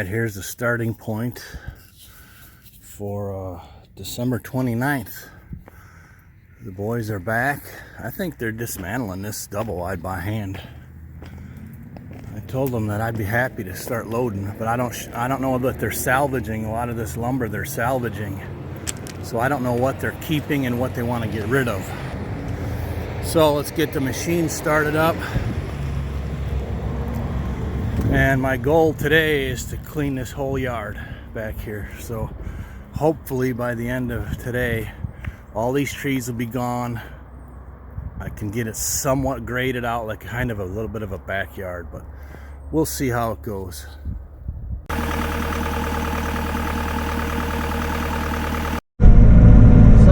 here's the starting point for December 29th. The boys are back. I think they're dismantling this double wide by hand. I told them that I'd be happy to start loading, but I don't know that they're salvaging a lot of this lumber. They're salvaging, so I don't know what they're keeping and what they want to get rid of. So let's get the machine started up. And my goal today is to clean this whole yard back here. So hopefully by the end of today, all these trees will be gone. I can get it somewhat graded out, like kind of a little bit of a backyard, but we'll see how it goes. So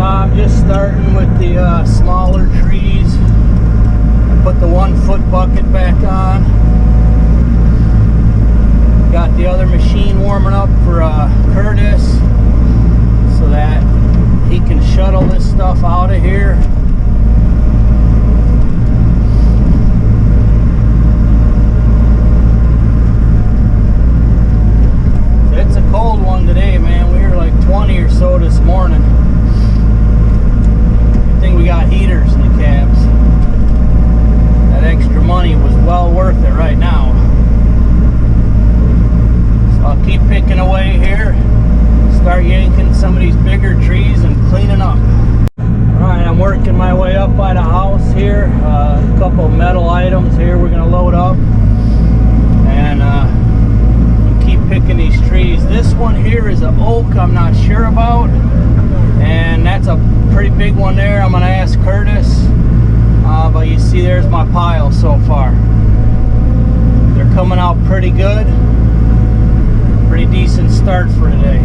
I'm just starting with the smaller trees. I put the 1 foot bucket back on. Got the other machine warming up for Curtis so that he can shuttle this stuff out of here. It's a cold one today, man. We were like 20 or so this morning. I think we got heaters in the cabs. That extra money was well worth it right now. I'll keep picking away here, start yanking some of these bigger trees and cleaning up. Alright, I'm working my way up by the house here. A couple metal items here we're going to load up. And keep picking these trees. This one here is an oak I'm not sure about. And that's a pretty big one there. I'm going to ask Curtis. But you see there's my pile so far. They're coming out pretty good. Pretty decent start for today.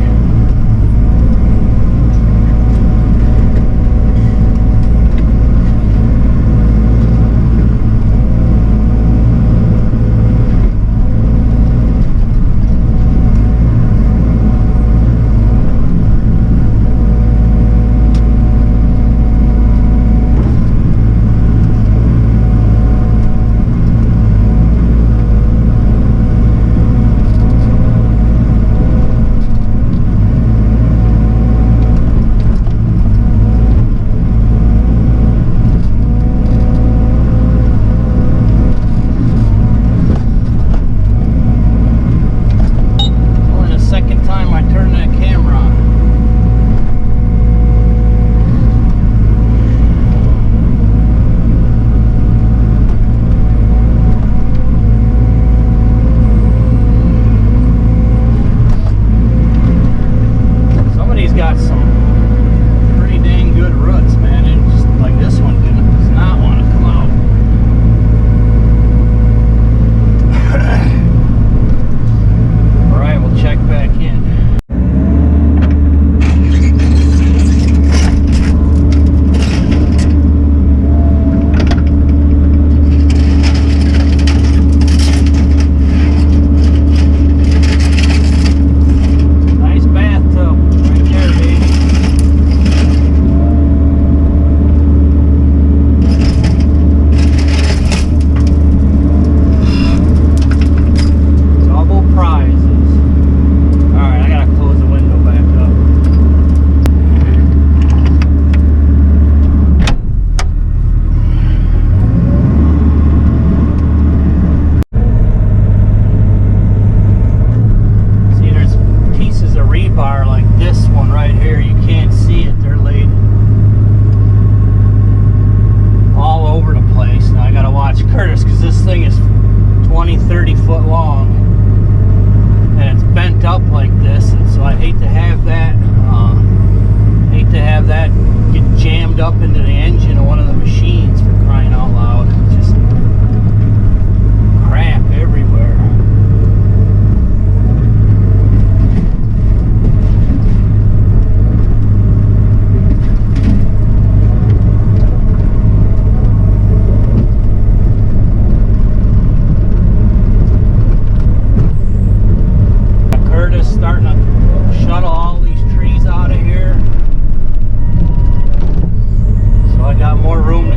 More room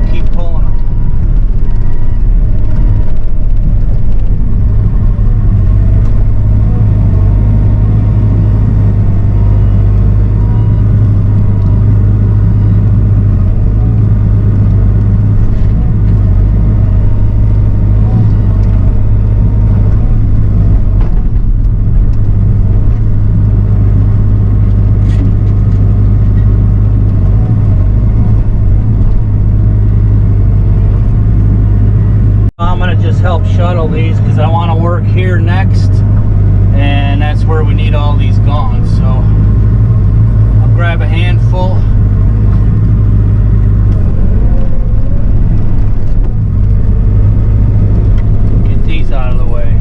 shuttle these because I want to work here next, and that's where we need all these gone. So I'll grab a handful. Get these out of the way.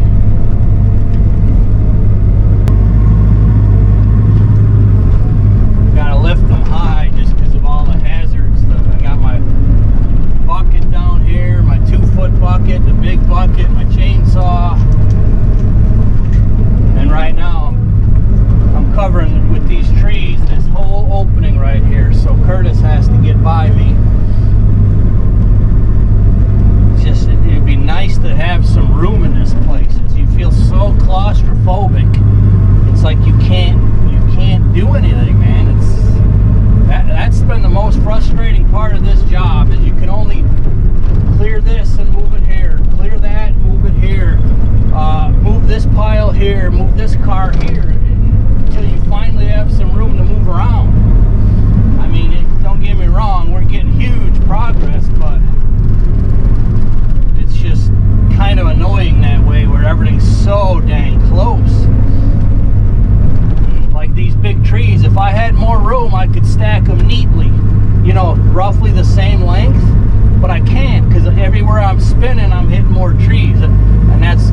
Gotta lift them high just because of all the hazards. I got my bucket down here, my 2-foot bucket, the big bucket, my chainsaw, and right now I'm covering with these trees this whole opening right here, so Curtis has to get by me. Just it'd be nice to have some room in this place. You feel so claustrophobic. It's like you can't do anything, man. That's been the most frustrating part of this job, is you can only clear this and move it here, clear that, move it here, move this pile here, move this car here, until you finally have some room to move around. I mean, don't get me wrong, we're getting huge progress, but it's just kind of annoying that way where everything's so dang close. Like these big trees, if I had more room, I could stack them neatly, you know, roughly the same length, but I can't because everywhere I'm spinning, I'm hitting more trees, and that's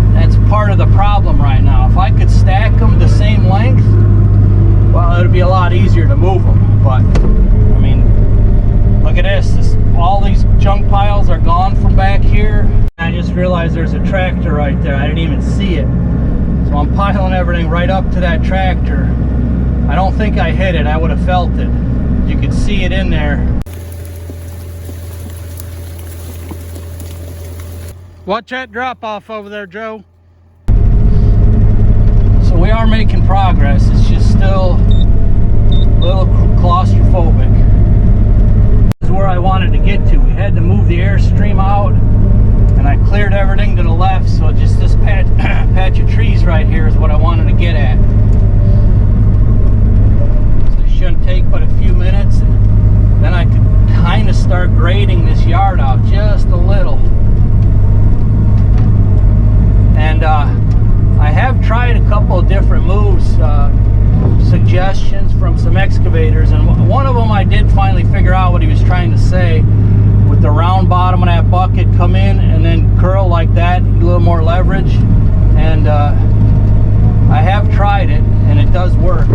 part of the problem right now. If I could stack them the same length, well, it'd be a lot easier to move them. But I mean, look at this. All these junk piles are gone from back here. I just realized there's a tractor right there. I didn't even see it. So I'm piling everything right up to that tractor. I don't think I hit it. I would have felt it. You could see it in there. Watch that drop off over there, Joe. So we are making progress. It's just still a little claustrophobic. This is where I wanted to get to. We had to move the airstream out, and I cleared everything to the left, so just this patch of trees right here is what I wanted to get at. So it shouldn't take but a few minutes, and then I could kind of start grading this yard out just a little. And I have tried a couple of different moves, suggestions from some excavators, and one of them I did finally figure out what he was trying to say. With the round bottom of that bucket, come in and then curl like that, a little more leverage. And I have tried it, and it does work.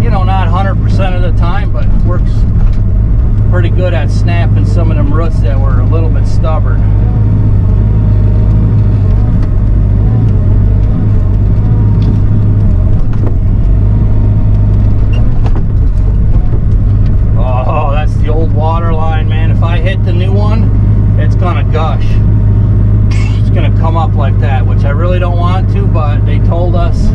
You know, not 100% of the time, but it works pretty good at snapping some of them roots that were a little bit stubborn. Oh, that's the old water line, man. If I hit the new one, it's gonna gush. It's gonna come up like that, which I really don't want to, but they told us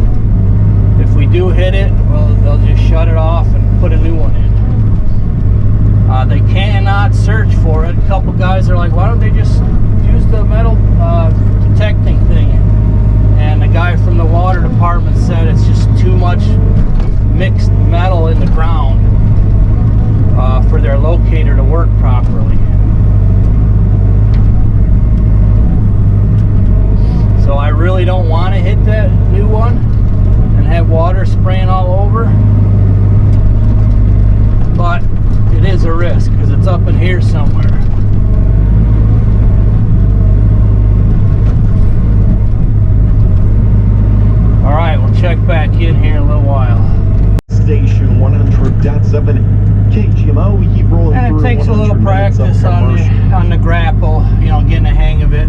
if we do hit it, well, they'll just shut it off and put a new one in. They cannot search for it. A couple guys are like, why don't they just use the metal detecting thing? And the guy from the water department said it's just too much mixed metal in the ground for their locator to work properly. So I really don't want to hit that new one and have water spraying all over, but it is a risk because it's up in here somewhere. All right, we'll check back in here in a little while. Station 100.7 KGMO. We keep rolling and through. It takes a little practice on the grapple, you know, getting the hang of it.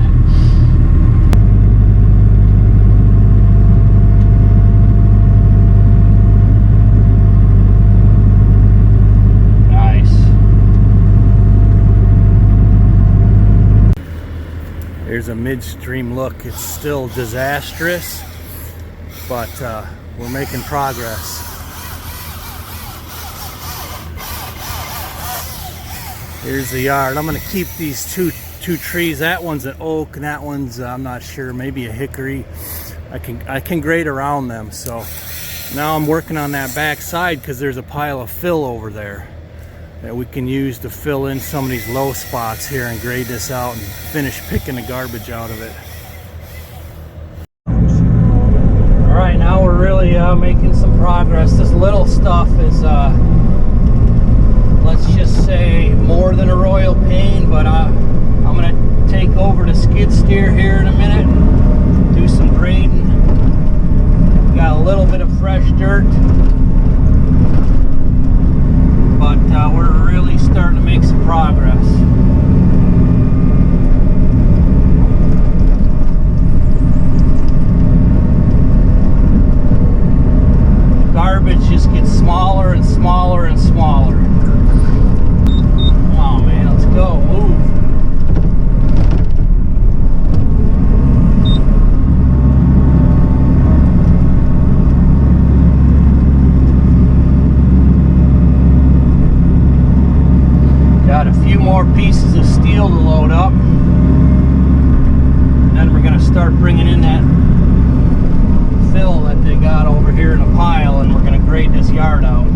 Nice. Here's a midstream look. It's still disastrous, but we're making progress. Here's the yard. I'm going to keep these two trees. That one's an oak, and that one's I'm not sure, maybe a hickory. I can grade around them. So now I'm working on that back side because there's a pile of fill over there that we can use to fill in some of these low spots here and grade this out and finish picking the garbage out of it. making some progress. This little stuff is, let's just say, more than a royal pain, but I'm going to take over the skid steer here in a minute, do some grading. Got a little bit of fresh dirt, but we're really starting to make some progress. Garbage just gets smaller and smaller and smaller. Oh man, let's go, move. Got a few more pieces of steel to load up. Then we're going to start bringing in that fill that they got over here in a pile, and we're going to grade this yard out.